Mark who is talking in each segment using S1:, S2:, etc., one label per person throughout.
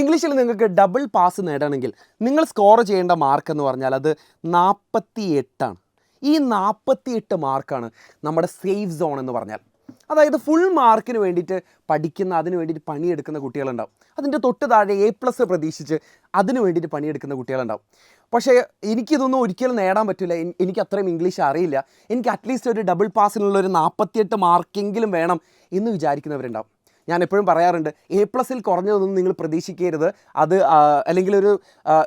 S1: ഇംഗ്ലീഷിൽ നിങ്ങൾക്ക് double pass നേടണമെങ്കിൽ നിങ്ങൾ സ്കോർ ചെയ്യേണ്ട മാർക്ക് എന്ന് പറഞ്ഞാൽ അത് 48ആണ്. ഈ 48 മാർക്കാണ് നമ്മുടെ സേഫ് സോൺ എന്ന് പറഞ്ഞാൽ. അതായത് ഫുൾ മാർക്കിന് വേണ്ടിയിട്ട് പഠിക്കുന്ന, അതിന് വേണ്ടിയിട്ട് പണിയെടുക്കുന്ന കുട്ടികളുണ്ടാവും. അതിൻ്റെ തൊട്ട് താഴെ A+ പ്രതീക്ഷിച്ച് അതിന് വേണ്ടിയിട്ട് പണിയെടുക്കുന്ന കുട്ടികളുണ്ടാവും. പക്ഷേ എനിക്കിതൊന്നും ഒരിക്കലും നേടാൻ പറ്റില്ല, എനിക്ക് അത്രയും ഇംഗ്ലീഷ് അറിയില്ല, എനിക്ക് അറ്റ്ലീസ്റ്റ് ഒരു ഡബിൾ പാസിനുള്ള ഒരു 48 മാർക്കെങ്കിലും വേണം എന്ന് വിചാരിക്കുന്നവരുണ്ടാവും. ഞാൻ എപ്പോഴും പറയാറുണ്ട്, A+ൽ കുറഞ്ഞതൊന്നും നിങ്ങൾ പ്രതീക്ഷിക്കരുത്. അത് അല്ലെങ്കിൽ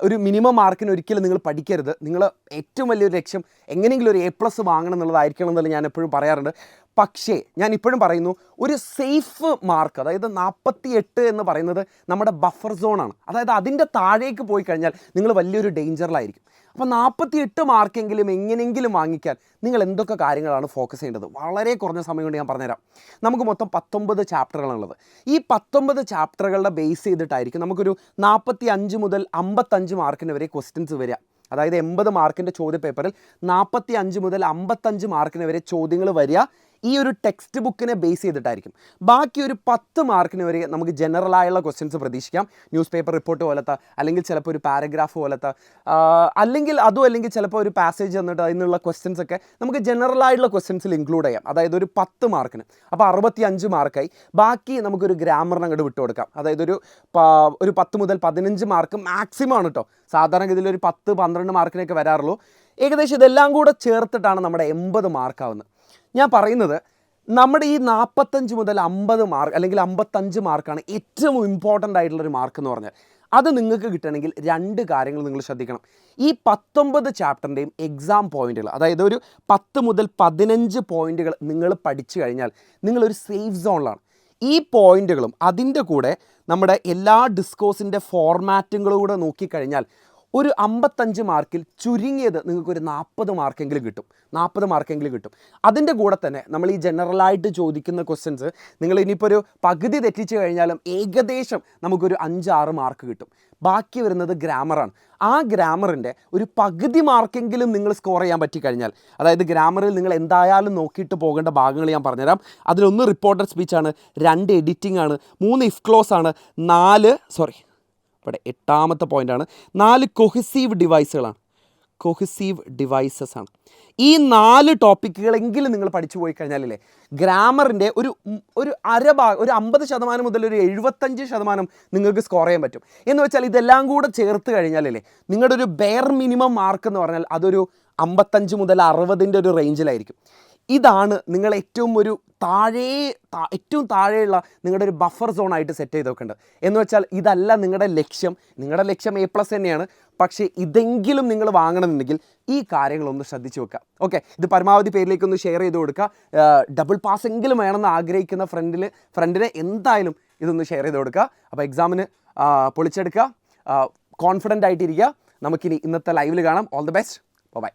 S1: ഒരു മിനിമം മാർക്കിന് ഒരിക്കലും നിങ്ങൾ പഠിക്കരുത്. നിങ്ങൾ ഏറ്റവും വലിയൊരു ലക്ഷ്യം എങ്ങനെയെങ്കിലും ഒരു A+ വാങ്ങണം എന്നുള്ളതായിരിക്കണം എന്നല്ല ഞാൻ എപ്പോഴും പറയാറുണ്ട്. പക്ഷേ ഞാൻ ഇപ്പോഴും പറയുന്നു, ഒരു സേഫ് മാർക്ക്, അതായത് 48 എന്ന് പറയുന്നത് നമ്മുടെ ബഫർ സോണാണ്. അതായത് അതിൻ്റെ താഴേക്ക് പോയി കഴിഞ്ഞാൽ നിങ്ങൾ വലിയൊരു ഡേഞ്ചറിലായിരിക്കും. അപ്പോൾ 48 മാർക്കെങ്കിലും എങ്ങനെയെങ്കിലും വാങ്ങിക്കാൻ നിങ്ങൾ എന്തൊക്കെ കാര്യങ്ങളാണ് ഫോക്കസ് ചെയ്യേണ്ടത്? വളരെ കുറഞ്ഞ സമയം കൊണ്ട് ഞാൻ പറഞ്ഞുതരാം. നമുക്ക് മൊത്തം 19 ചാപ്റ്ററുകളാണുള്ളത്. ഈ 19 ചാപ്റ്ററുകളുടെ ബേസ് ചെയ്തിട്ടായിരിക്കും നമുക്കൊരു 45 മുതൽ 55 മാർക്കിന് വരെ ക്വസ്റ്റ്യൻസ് വരിക. അതായത് 80 മാർക്കിൻ്റെ ചോദ്യപേപ്പറിൽ 45 മുതൽ 55 മാർക്കിന് വരെ ചോദ്യങ്ങൾ വരിക ഈ ഒരു ടെക്സ്റ്റ് ബുക്കിനെ ബേസ് ചെയ്തിട്ടായിരിക്കും. ബാക്കി ഒരു 10 മാർക്കിന് വരെ നമുക്ക് ജനറലായുള്ള ക്വസ്റ്റ്യൻസ് പ്രതീക്ഷിക്കാം. ന്യൂസ് പേപ്പർ റിപ്പോർട്ട് പോലത്തെ, അല്ലെങ്കിൽ ചിലപ്പോൾ ഒരു പാരഗ്രാഫ് പോലത്തെ, അല്ലെങ്കിൽ ചിലപ്പോൾ ഒരു പാസേജ് തന്നിട്ട് അതിനുള്ള ക്വസ്റ്റ്യൻസ് ഒക്കെ നമുക്ക് ജനറലായിട്ടുള്ള ക്വസ്റ്റ്യൻസിൽ ഇൻക്ലൂഡ് ചെയ്യാം. അതായത് ഒരു 10 മാർക്കിന്. അപ്പോൾ 65 മാർക്കായി. ബാക്കി നമുക്കൊരു ഗ്രാമറിന് അങ്ങോട്ട് വിട്ടു കൊടുക്കാം. അതായത് ഒരു 10 മുതൽ 15 മാർക്ക് മാക്സിമം ആണ് കേട്ടോ. സാധാരണഗതിയിൽ ഒരു 10-12 മാർക്കിനൊക്കെ വരാറുള്ളൂ. ഏകദേശം ഇതെല്ലാം കൂടെ ചേർത്തിട്ടാണ് നമ്മുടെ 80 മാർക്കാവുന്നത്. ഞാൻ പറയുന്നത്, നമ്മുടെ ഈ 45 മുതൽ 50 മാർക്ക് അല്ലെങ്കിൽ 55 മാർക്കാണ് ഏറ്റവും ഇമ്പോർട്ടൻ്റ് ആയിട്ടുള്ളൊരു മാർക്ക് എന്ന് പറഞ്ഞാൽ. അത് നിങ്ങൾക്ക് കിട്ടണമെങ്കിൽ 2 കാര്യങ്ങൾ നിങ്ങൾ ശ്രദ്ധിക്കണം. ഈ 19 ചാപ്റ്ററിൻ്റെയും എക്സാം പോയിന്റുകൾ, അതായത് ഒരു 10 മുതൽ 15 പോയിന്റുകൾ നിങ്ങൾ പഠിച്ചു കഴിഞ്ഞാൽ നിങ്ങളൊരു സേഫ് സോണിലാണ്. ഈ പോയിന്റുകളും അതിൻ്റെ കൂടെ നമ്മുടെ എല്ലാ ഡിസ്കോസിൻ്റെ ഫോർമാറ്റുകളും കൂടെ നോക്കിക്കഴിഞ്ഞാൽ ഒരു 55 മാർക്കിൽ ചുരുങ്ങിയത് നിങ്ങൾക്കൊരു 40 മാർക്കെങ്കിലും കിട്ടും. അതിൻ്റെ കൂടെ തന്നെ നമ്മൾ ഈ ജനറലായിട്ട് ചോദിക്കുന്ന ക്വസ്റ്റ്യൻസ് നിങ്ങൾ ഇനിയിപ്പോൾ ഒരു പകുതി തെറ്റിച്ച് കഴിഞ്ഞാലും ഏകദേശം നമുക്കൊരു 5-6 മാർക്ക് കിട്ടും. ബാക്കി വരുന്നത് ഗ്രാമറാണ്. ആ ഗ്രാമറിൻ്റെ ഒരു പകുതി മാർക്കെങ്കിലും നിങ്ങൾ സ്കോർ ചെയ്യാൻ പറ്റിക്കഴിഞ്ഞാൽ, അതായത് ഗ്രാമറിൽ നിങ്ങൾ എന്തായാലും നോക്കിയിട്ട് പോകേണ്ട ഭാഗങ്ങൾ ഞാൻ പറഞ്ഞുതരാം. അതിലൊന്ന് റിപ്പോർട്ടർ സ്പീച്ചാണ്, 2 എഡിറ്റിംഗ് ആണ്, 3 ഇഫ് ക്ലോസ് ആണ്, 4 ഇവിടെ 8ാമത്തെ പോയിൻ്റാണ്, 4 കൊഹസീവ് ഡിവൈസസ് ആണ്. ഈ 4 ടോപ്പിക്കുകളെങ്കിലും നിങ്ങൾ പഠിച്ചു പോയി കഴിഞ്ഞാലല്ലേ ഗ്രാമറിൻ്റെ ഒരു 50% മുതൽ ഒരു 75% നിങ്ങൾക്ക് സ്കോർ ചെയ്യാൻ പറ്റും. എന്ന് വെച്ചാൽ ഇതെല്ലാം കൂടെ ചേർത്ത് കഴിഞ്ഞാലല്ലേ നിങ്ങളുടെ ഒരു ബെയർ മിനിമം മാർക്ക് എന്ന് പറഞ്ഞാൽ അതൊരു 55 മുതൽ 60ൻ്റെ ഒരു റേഞ്ചിലായിരിക്കും. ഇതാണ് നിങ്ങൾ ഏറ്റവും താഴെയുള്ള നിങ്ങളുടെ ഒരു ബഫർ സോണായിട്ട് സെറ്റ് ചെയ്ത് വെക്കേണ്ടത്. എന്ന് വെച്ചാൽ ഇതല്ല നിങ്ങളുടെ ലക്ഷ്യം A+ തന്നെയാണ്. പക്ഷേ ഇതെങ്കിലും നിങ്ങൾ വാങ്ങണമെന്നുണ്ടെങ്കിൽ ഈ കാര്യങ്ങളൊന്ന് ശ്രദ്ധിച്ച് വെക്കുക. ഓക്കെ, ഇത് പരമാവധി പേരിലേക്കൊന്ന് ഷെയർ ചെയ്ത് കൊടുക്കുക. ഡബിൾ പാസ് എങ്കിലും വേണമെന്ന് ആഗ്രഹിക്കുന്ന ഫ്രണ്ടിനെ എന്തായാലും ഇതൊന്ന് ഷെയർ ചെയ്ത് കൊടുക്കുക. അപ്പോൾ എക്സാമിന് പൊളിച്ചെടുക്കുക, കോൺഫിഡൻ്റ് ആയിട്ടിരിക്കുക. നമുക്കിനി ഇന്നത്തെ ലൈവിൽ കാണാം. All the best. ബൈ.